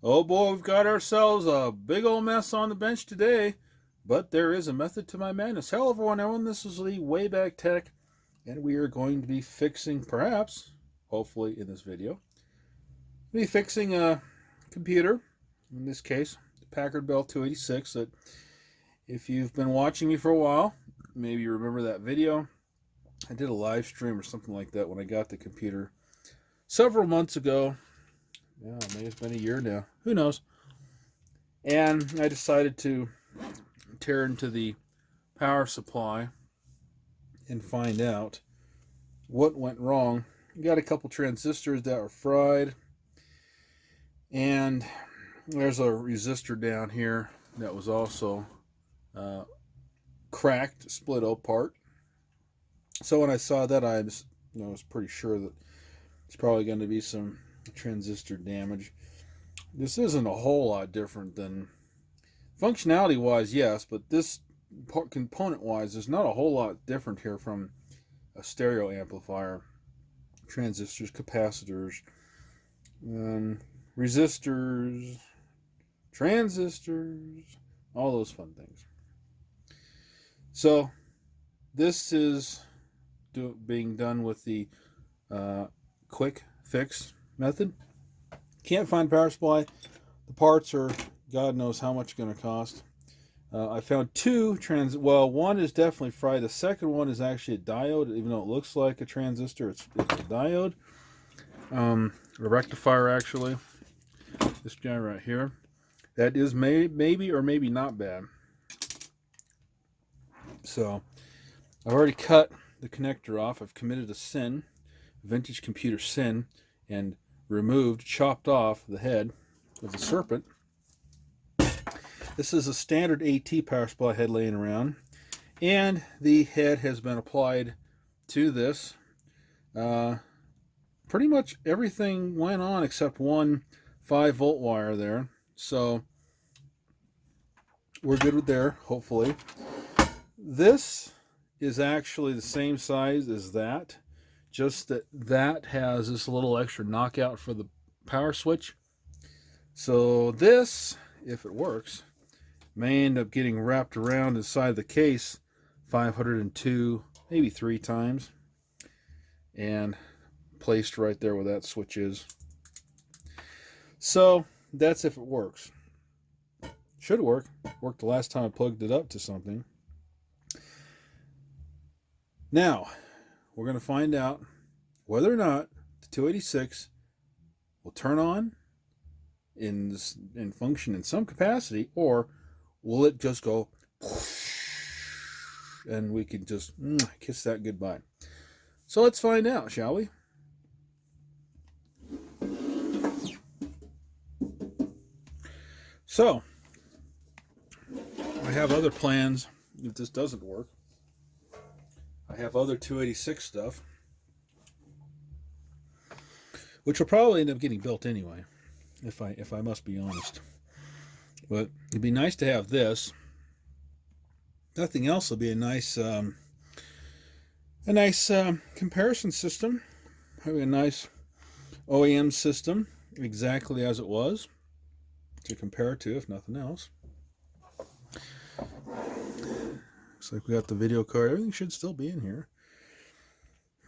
Oh boy, we've got ourselves a big old mess on the bench today, but there is a method to my madness. Hello everyone, this is the WaybackTECH, and we are going to be fixing, perhaps, hopefully in this video, be fixing a computer, in this case, the Packard Bell 286, that if you've been watching me for a while, maybe you remember that video. I did a live stream or something like that when I got the computer several months ago. Yeah, maybe it's been a year now. Who knows? And I decided to tear into the power supply and find out what went wrong. We got a couple transistors that were fried, and there's a resistor down here that was also cracked, split apart. So when I saw that, I was pretty sure that it's probably going to be some transistor damage. This isn't a whole lot different than functionality wise, yes, but this component wise there's not a whole lot different here from a stereo amplifier. Transistors, capacitors, resistors, transistors, all those fun things. So this is being done with the quick fix method. Can't find power supply. The parts are God knows how much going to cost. I found two one is definitely fried. The second one is actually a diode, even though it looks like a transistor. It's a diode. A rectifier, actually. This guy right here. That is maybe or maybe not bad. So I've already cut the connector off. I've committed a sin, vintage computer sin, and chopped off the head of the serpent. This is a standard AT power supply head laying around, and the head has been applied to this. Pretty much everything went on except one 5-volt wire there, so we're good with there, hopefully. This is actually the same size as that, just that has this little extra knockout for the power switch. So this, if it works, may end up getting wrapped around inside the case 502, maybe 3 times, and placed right there where that switch is. So that's if it works. Should work. Worked the last time I plugged it up to something. Now, we're going to find out whether or not the 286 will turn on and function in some capacity, or will it just go and we can just kiss that goodbye. So let's find out, shall we? So I have other plans if this doesn't work. I have other 286 stuff, which will probably end up getting built anyway, if I must be honest. But it'd be nice to have this. Nothing else will be a nice comparison system. Having a nice OEM system exactly as it was to compare to, if nothing else. Looks like we got the video card. Everything should still be in here.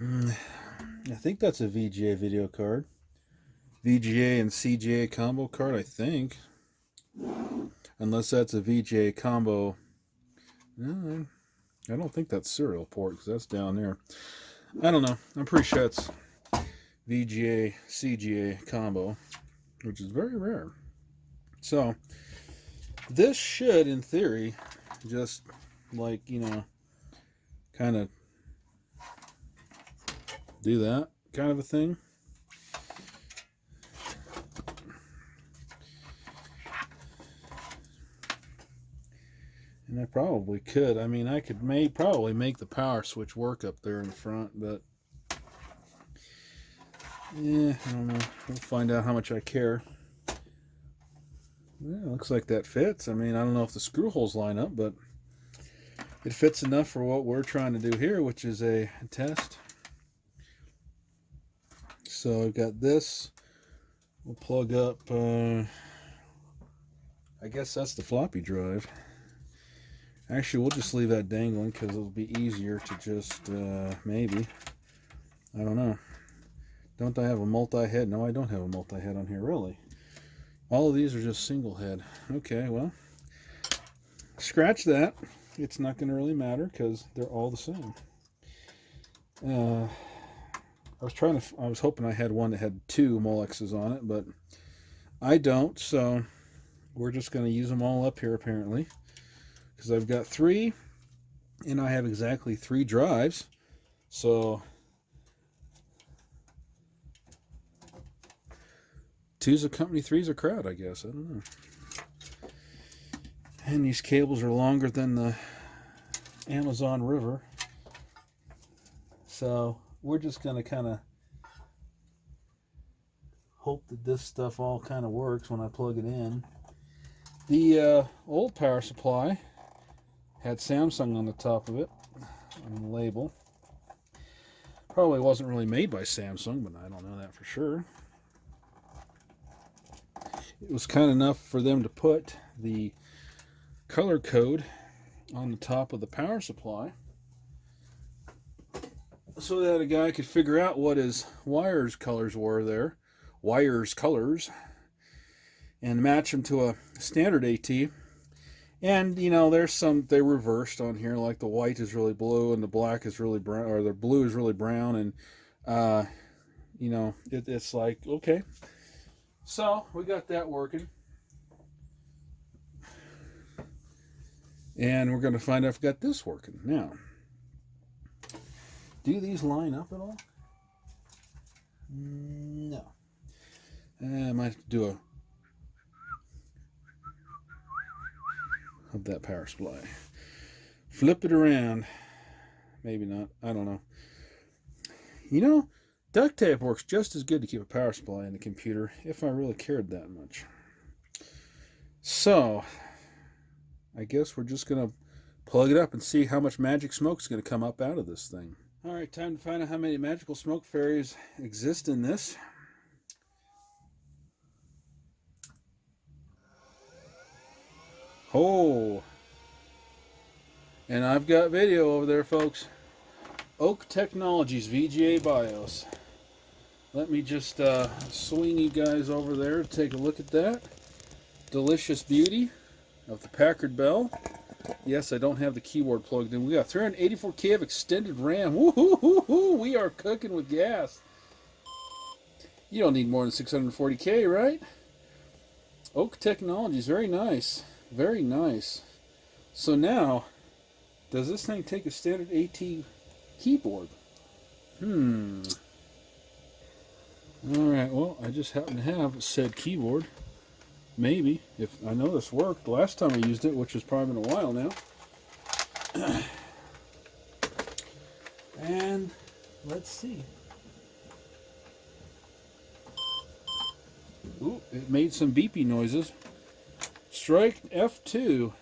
I think that's a VGA video card. VGA and CGA combo card, I think. Unless that's a VGA combo. No, I don't think that's serial port, because that's down there. I don't know. I'm pretty sure it's VGA CGA combo, which is very rare. So this should, in theory, just kind of do that kind of a thing. And I probably could. I mean, I could probably make the power switch work up there in the front, but yeah, I don't know. We'll find out how much I care. Yeah, looks like that fits. I mean, I don't know if the screw holes line up, but it fits enough for what we're trying to do here, which is a test. So I've got this. We'll plug up I guess that's the floppy drive. Actually, we'll just leave that dangling because it'll be easier to just, maybe. I don't know. Don't I have a multi-head? No, I don't have a multi-head on here, really. All of these are just single head. Okay, well, scratch that. It's not going to really matter because they're all the same. I was hoping I had one that had 2 Molexes on it, but I don't, so we're just going to use them all up here apparently. Because I've got 3, and I have exactly 3 drives, so 2's a company, 3's a crowd, I guess. I don't know. And these cables are longer than the Amazon River, so we're just going to kind of hope that this stuff all kind of works when I plug it in. The old power supply had Samsung on the top of it, on the label. Probably wasn't really made by Samsung, but I don't know that for sure. It was kind enough for them to put the color code on the top of the power supply so that a guy could figure out what his wires colors were there. Wires colors. And match them to a standard AT. And, you know, there's some, they reversed on here, like the white is really blue and the black is really brown, or the blue is really brown, and, you know, it's like, okay. So, we got that working. And we're going to find out if we got this working. Now, do these line up at all? No. I might have to do of that power supply. Flip it around. Maybe not. I don't know. You know, duct tape works just as good to keep a power supply in the computer if I really cared that much. So, I guess we're just going to plug it up and see how much magic smoke is going to come up out of this thing. Alright, time to find out how many magical smoke fairies exist in this. Oh, and I've got video over there, folks. Oak Technologies VGA BIOS. Let me just swing you guys over there to take a look at that. Delicious beauty of the Packard Bell. Yes, I don't have the keyboard plugged in. We got 384K of extended RAM. Woo-hoo-hoo-hoo! We are cooking with gas. You don't need more than 640K, right? Oak Technologies, very nice. Very nice. So now, does this thing take a standard AT keyboard? Alright, well, I just happen to have said keyboard. Maybe. If I know this worked last time I used it, which has probably been a while now. And let's see. Ooh, it made some beepy noises. Strike F2.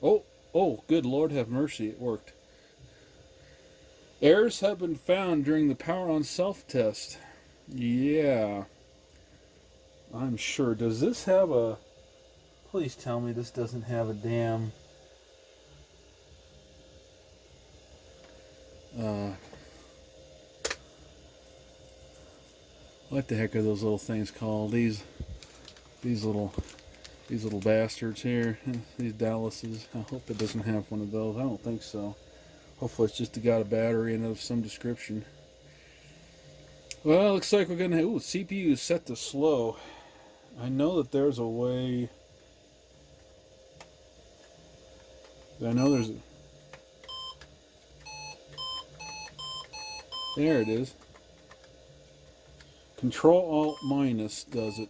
Oh, good Lord have mercy, it worked. Errors have been found during the power on self test. Yeah. I'm sure. Does this have a... Please tell me this doesn't have a damn... what the heck are those little things called? These little bastards here. These Dallases. I hope it doesn't have one of those. I don't think so. Hopefully it's just got a battery in it of some description. Well, looks like we're gonna have... Ooh, CPU is set to slow. I know that there's a way... I know there's a... There it is. Control-Alt-minus does it.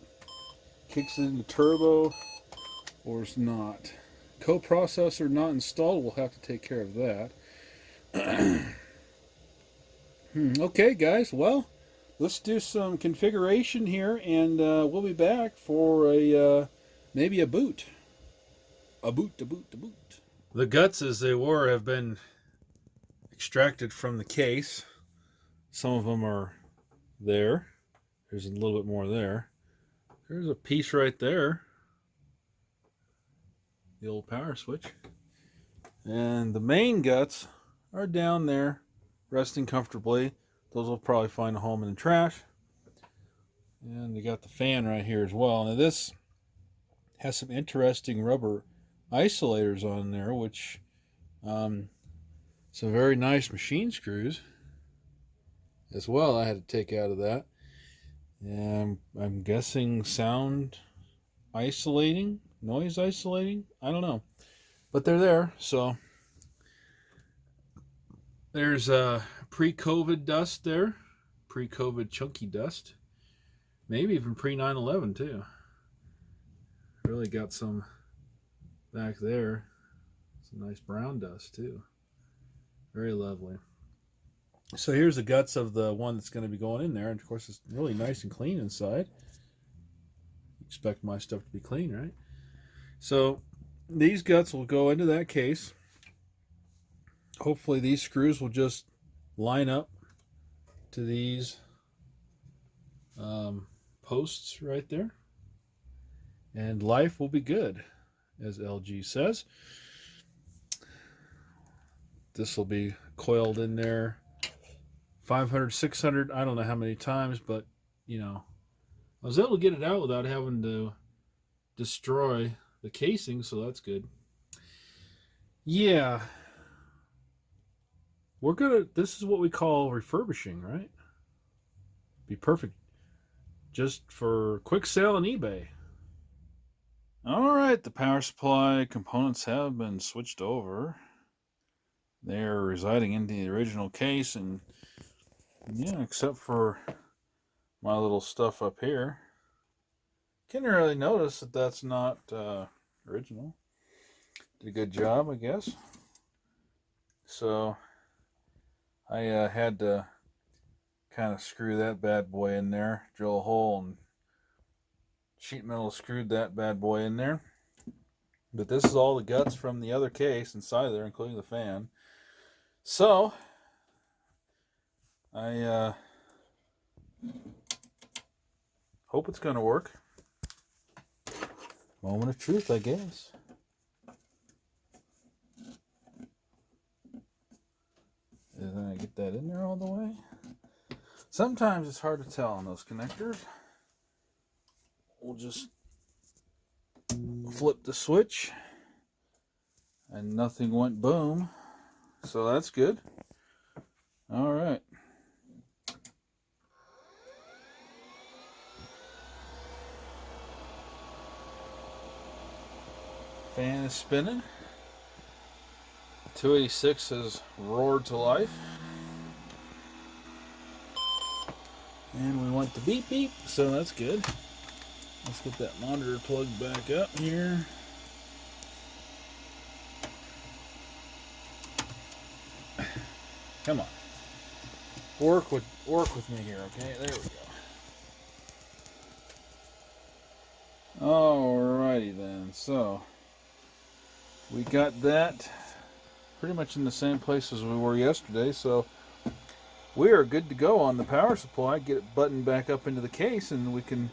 Kicks it into turbo, or it's not. Coprocessor not installed, we'll have to take care of that. Okay, guys, well, let's do some configuration here, and we'll be back for a maybe a boot. A boot. The guts, as they were, have been extracted from the case. Some of them are there. There's a little bit more there. There's a piece right there. the old power switch. And the main guts are down there, resting comfortably. Those will probably find a home in the trash. And they got the fan right here as well. Now this has some interesting rubber isolators on there, which some very nice machine screws as well I had to take out of that. And I'm guessing sound isolating, noise isolating, I don't know. But they're there, so there's pre-COVID dust there, pre-COVID chunky dust, maybe even pre-9/11 too. Really got some back there, some nice brown dust too. Very lovely. So here's the guts of the one that's going to be going in there, and of course it's really nice and clean inside. Expect my stuff to be clean, right? So these guts will go into that case. Hopefully these screws will just line up to these posts right there, and life will be good, as LG says. This will be coiled in there 500, 600, I don't know how many times, but you know, I was able to get it out without having to destroy the casing, so that's good. Yeah, this is what we call refurbishing, right? Be perfect just for quick sale on eBay. All right, the power supply components have been switched over. They're residing in the original case, and yeah, except for my little stuff up here, can't really notice that that's not original. Did a good job, I guess. So I had to kind of screw that bad boy in there, drill a hole, and sheet metal screwed that bad boy in there. But this is all the guts from the other case inside there, including the fan. So I hope it's going to work. Moment of truth, I guess. Did I get that in there all the way? Sometimes it's hard to tell on those connectors. We'll just flip the switch and nothing went boom. So that's good. All right. Fan is spinning. 286 has roared to life. And we want the beep beep, so that's good. Let's get that monitor plugged back up here. Come on. Work with me here, okay? There we go. Alrighty then. So we got that pretty much in the same place as we were yesterday, so we are good to go on the power supply. Get it buttoned back up into the case and we can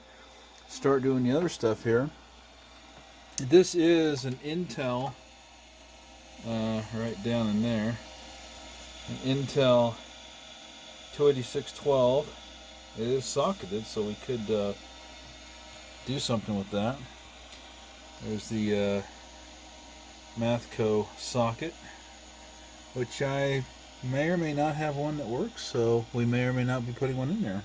start doing the other stuff here. This is an Intel, right down in there, an Intel 28612. It is socketed, so we could do something with that. There's the Mathco socket, which I may or may not have one that works, so we may or may not be putting one in there.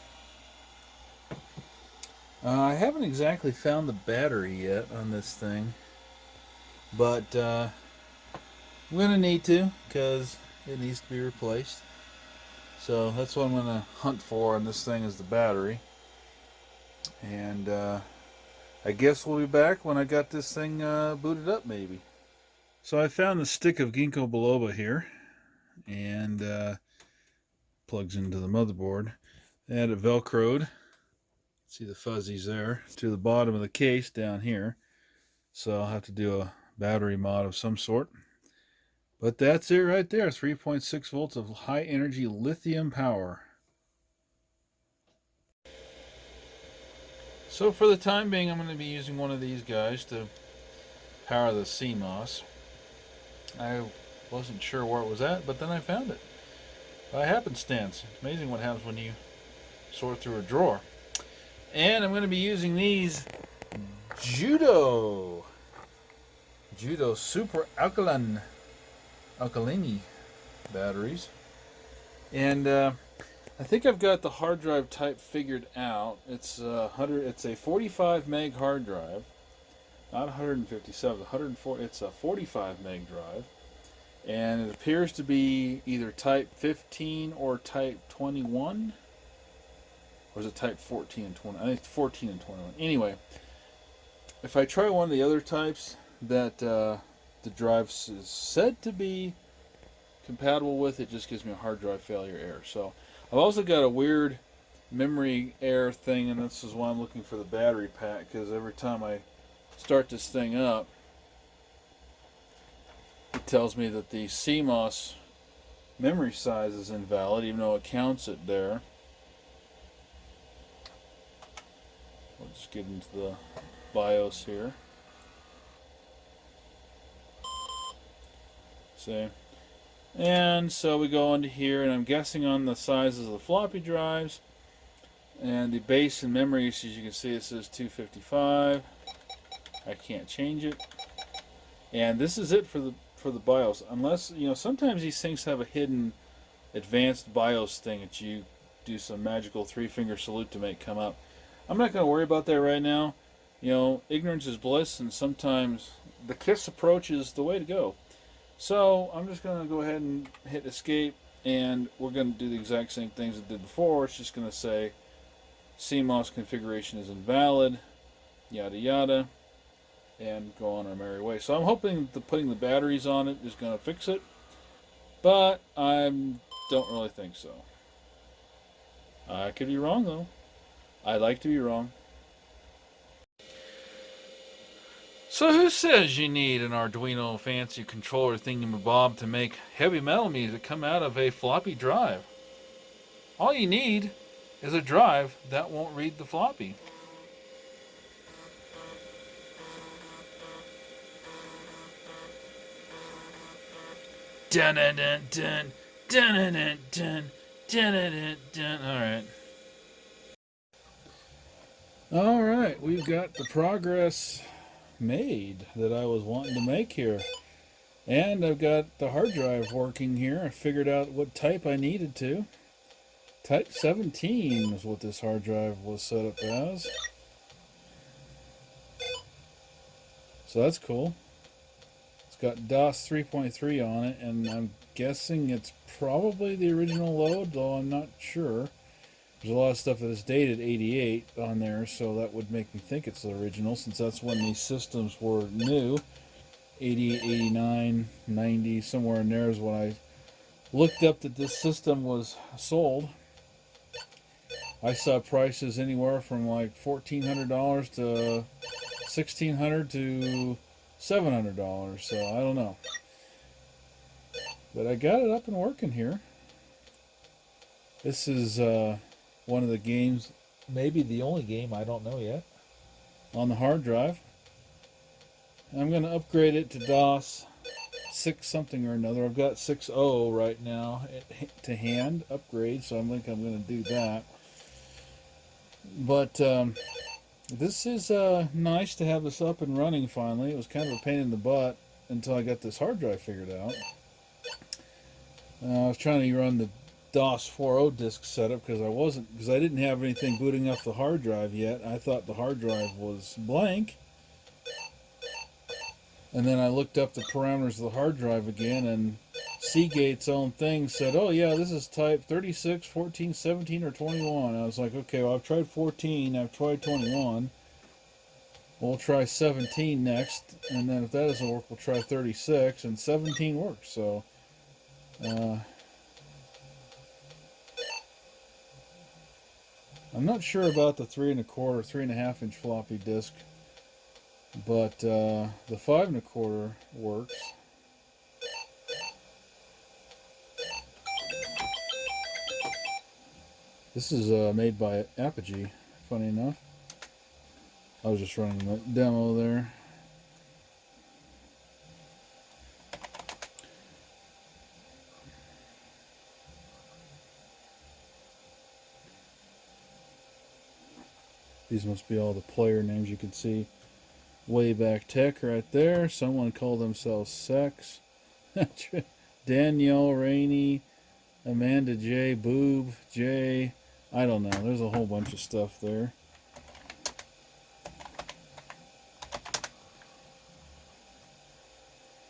I haven't exactly found the battery yet on this thing, but I'm going to need to, because it needs to be replaced. So that's what I'm going to hunt for on this thing, is the battery. And I guess we'll be back when I got this thing booted up, maybe. So I found the stick of ginkgo biloba here, and plugs into the motherboard. I had it velcroed. See the fuzzies there to the bottom of the case down here. So I'll have to do a battery mod of some sort. But that's it right there. 3.6 volts of high energy lithium power. So for the time being, I'm going to be using one of these guys to power the CMOS. I wasn't sure where it was at, but then I found it by happenstance. It's amazing what happens when you sort through a drawer. And I'm going to be using these Judo Super Alkalini batteries. And I think I've got the hard drive type figured out. It's a 45 meg hard drive, not 157, 140. It's a 45 meg drive, and it appears to be either type 15 or type 21, or is it type 14 and 20? I think it's 14 and 21. Anyway, if I try one of the other types that the drive is said to be compatible with, it just gives me a hard drive failure error. So I've also got a weird memory error thing, and this is why I'm looking for the battery pack, because every time I start this thing up, it tells me that the CMOS memory size is invalid, even though it counts it there. We'll just get into the BIOS here. See? And so we go into here, and I'm guessing on the sizes of the floppy drives. And the base and memory usage, you can see it says 255. I can't change it. And this is it for the BIOS. Unless, sometimes these things have a hidden advanced BIOS thing that you do some magical three-finger salute to make come up. I'm not going to worry about that right now. Ignorance is bliss, and sometimes the KISS approach is the way to go. So I'm just going to go ahead and hit escape, and we're going to do the exact same things it did before. It's just going to say CMOS configuration is invalid, yada yada, and go on our merry way. So I'm hoping that putting the batteries on it is going to fix it, but I don't really think so. I could be wrong though. I'd like to be wrong. So who says you need an Arduino fancy controller thingamabob to make heavy metal music come out of a floppy drive? All you need is a drive that won't read the floppy. Dun dun dun dun dun dun dun dun dun dun. All right, we've got the progress made that I was wanting to make here, and I've got the hard drive working here. I figured out what type I needed to. Type 17 is what this hard drive was set up as, so that's cool. It's got DOS 3.3 on it, and I'm guessing it's probably the original load, though I'm not sure. There's a lot of stuff that is dated 88 on there, so that would make me think it's the original, since that's when these systems were new. 88, 89, 90, somewhere in there is when I looked up that this system was sold. I saw prices anywhere from like $1,400 to $1,600 to $700, so I don't know. But I got it up and working here. This is one of the games, maybe the only game, I don't know yet, on the hard drive. I'm going to upgrade it to DOS 6 something or another. I've got 6.0 right now to hand upgrade, so I think I'm going to do that. But this is nice to have this up and running finally. It was kind of a pain in the butt until I got this hard drive figured out. I was trying to run the DOS 4.0 disk setup because I didn't have anything booting up the hard drive yet. I thought the hard drive was blank, and then I looked up the parameters of the hard drive again, and Seagate's own thing said, "Oh yeah, this is type 36, 14, 17, or 21." I was like, "Okay, well I've tried 14, I've tried 21. We'll try 17 next, and then if that doesn't work, we'll try 36, and 17 works." So. I'm not sure about the 3.25 inch floppy disk, but the 5.25 works. This is made by Apogee, funny enough. I was just running the demo there. These must be all the player names. You can see WaybackTECH right there. Someone called themselves Sex. Danielle Rainey, Amanda J, Boob J. I don't know. There's a whole bunch of stuff there.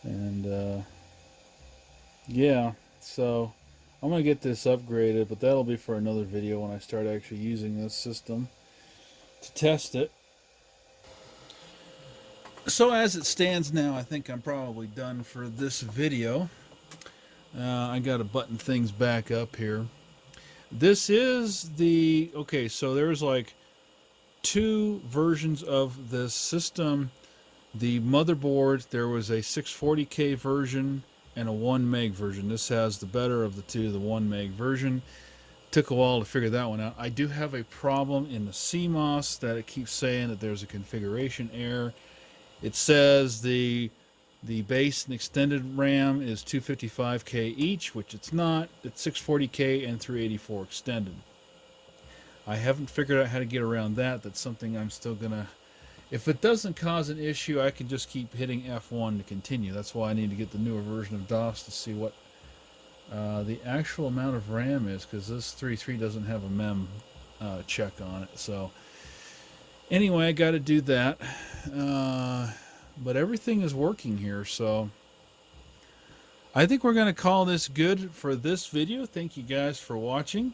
And yeah, so I'm going to get this upgraded, but that'll be for another video when I start actually using this system to test it. So as it stands now, I think I'm probably done for this video. I got to button things back up here. This is the, okay, so there's like two versions of this system. The motherboard, there was a 640K version and a 1 meg version. This has the better of the two, the 1 meg version. Took a while to figure that one out. I do have a problem in the CMOS that it keeps saying that there's a configuration error. It says the base and extended RAM is 255K each, which it's not. It's 640K and 384 extended. I haven't figured out how to get around that. That's something I'm still gonna... If it doesn't cause an issue, I can just keep hitting F1 to continue. That's why I need to get the newer version of DOS to see what the actual amount of RAM is, because this 3.3 doesn't have a mem check on it. So anyway, I got to do that. But everything is working here, so I think we're going to call this good for this video. Thank you guys for watching,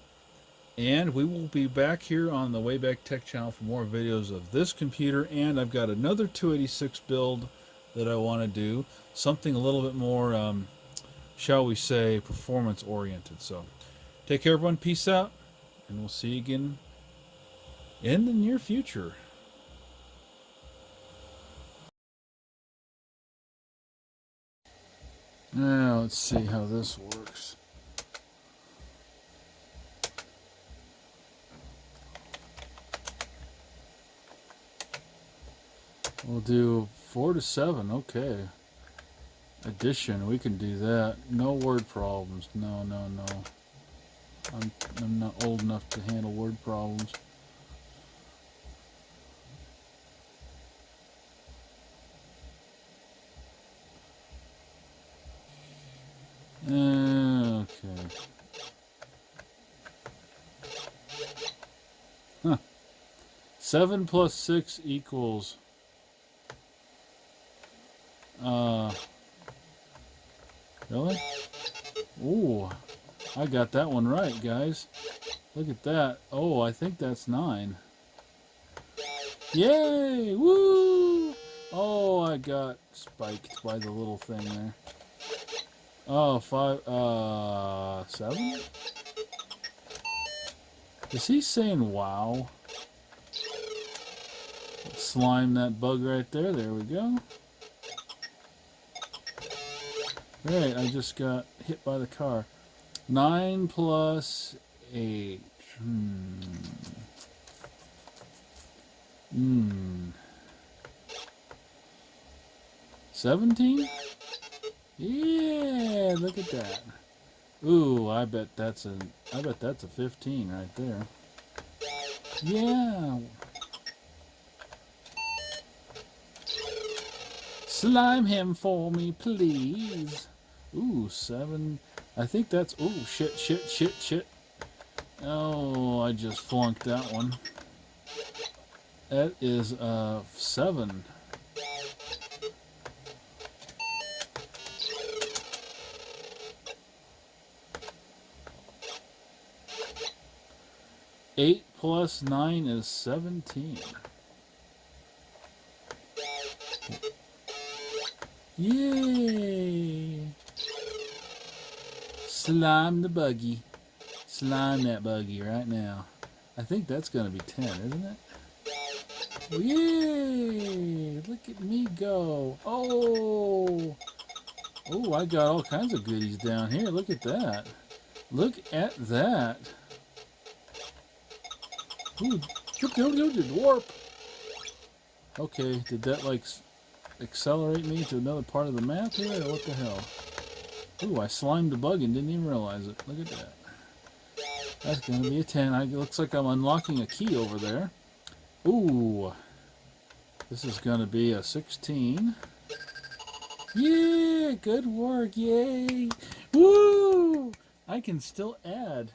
and we will be back here on the WaybackTECH channel for more videos of this computer. And I've got another 286 build that I want to do, something a little bit more, shall we say, performance oriented. So take care, everyone. Peace out, and we'll see you again in the near future. Now let's see how this works. We'll do 4 to 7. Okay. Addition, we can do that. No word problems. No. I'm not old enough to handle word problems. Okay. Huh. 7 plus 6 equals... Really? Ooh, I got that one right, guys. Look at that. Oh, I think that's 9. Yay! Woo! Oh, I got spiked by the little thing there. Oh, 7? Is he saying wow? Let's slime that bug right there. There we go. Right, I just got hit by the car. 9 plus 8. 17? Yeah, look at that. Ooh, I bet that's a 15 right there. Yeah. Slime him for me, please. Ooh, 7. I think that's... Ooh, shit. Oh, I just flunked that one. That is 7. Eight plus 9 is 17. Yay! Slime the buggy. Slime that buggy right now. I think that's going to be 10, isn't it? Yay! Look at me go. Oh! Oh, I got all kinds of goodies down here. Look at that. Look at that. Ooh, warp. Okay, did that like accelerate me to another part of the map here, or what the hell? Ooh, I slimed the bug and didn't even realize it. Look at that. That's going to be a 10. It looks like I'm unlocking a key over there. Ooh, this is going to be a 16. Yeah, good work, yay! Woo! I can still add